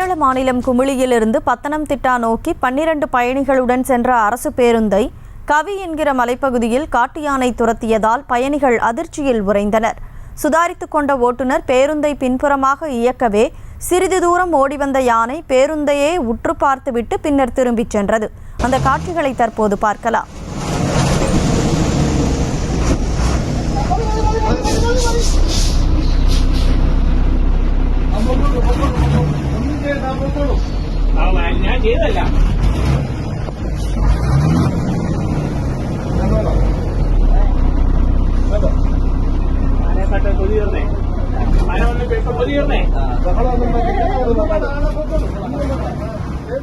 கேரள மாநிலம் குமுளியிலிருந்து பத்தனம்திட்டா நோக்கி 12 பயணிகளுடன் சென்ற அரசு பேருந்தை கவி என்கிற மலைப்பகுதியில் காட்டு யானை துரத்தியதால் பயணிகள் அதிர்ச்சியில் உறைந்தனர். சுதாரித்துக் கொண்ட ஓட்டுநர் பேருந்தை பின்புறமாக இயக்கவே சிறிது தூரம் ஓடிவந்த யானை பேருந்தையே உற்று பார்த்துவிட்டு பின்னர் திரும்பிச் சென்றது. அந்த காட்சிகளை தற்போது பார்க்கலாம்.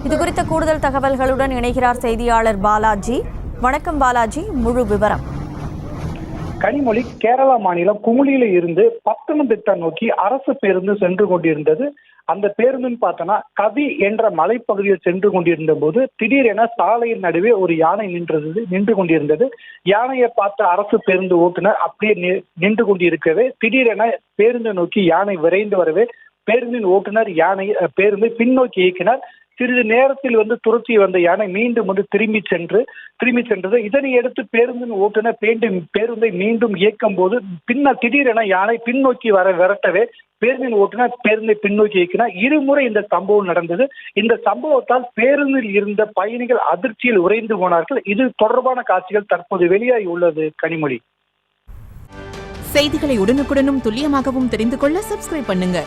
இது குறித்த கூடுதல் தகவல்களுடன் இணைகிறார் செய்தியாளர் பாலாஜி. வணக்கம் பாலாஜி, முழு விவரம். கனிமொழி, கேரள மாநிலம் குமுளியில இருந்து பத்தனம்திட்டா நோக்கி அரசு பேருந்து சென்று கொண்டிருந்தது. அந்த பேருந்துன்னு பார்த்தோன்னா கவி என்ற மலைப்பகுதியில் சென்று கொண்டிருந்த போது திடீரென சாலையின் நடுவே ஒரு யானை நின்று கொண்டிருந்தது. யானையை பார்த்த அரசு பேருந்து ஓட்டுநர் அப்படியே நின்று கொண்டிருக்கவே திடீரென பேருந்து நோக்கி யானை விரைந்து வரவே பேருந்தின் ஓட்டுநர் பேருந்தை பின்னோக்கி இயக்கினார். சிறிது நேரத்தில் துரத்தி வந்த யானை மீண்டும் திரும்பி சென்றது. இதனை அடுத்து பேருந்தின் ஓட்டுநர் பேருந்தை மீண்டும் இயக்கும் போது பின்னர் திடீரென யானை பின்னோக்கி விரட்டவே பேருந்தின் ஓட்டுநர் பேருந்தை பின்னோக்கி இயக்கினார். இருமுறை இந்த சம்பவம் நடந்தது. இந்த சம்பவத்தால் பேருந்தில் இருந்த பயணிகள் அதிர்ச்சியில் உறைந்து போனார்கள். இது தொடர்பான காட்சிகள் தற்போது வெளியாகி உள்ளது. கனிமொழி, செய்திகளை உடனுக்குடனும் துல்லியமாகவும் தெரிந்து கொள்ள சப்ஸ்கிரைப் பண்ணுங்க.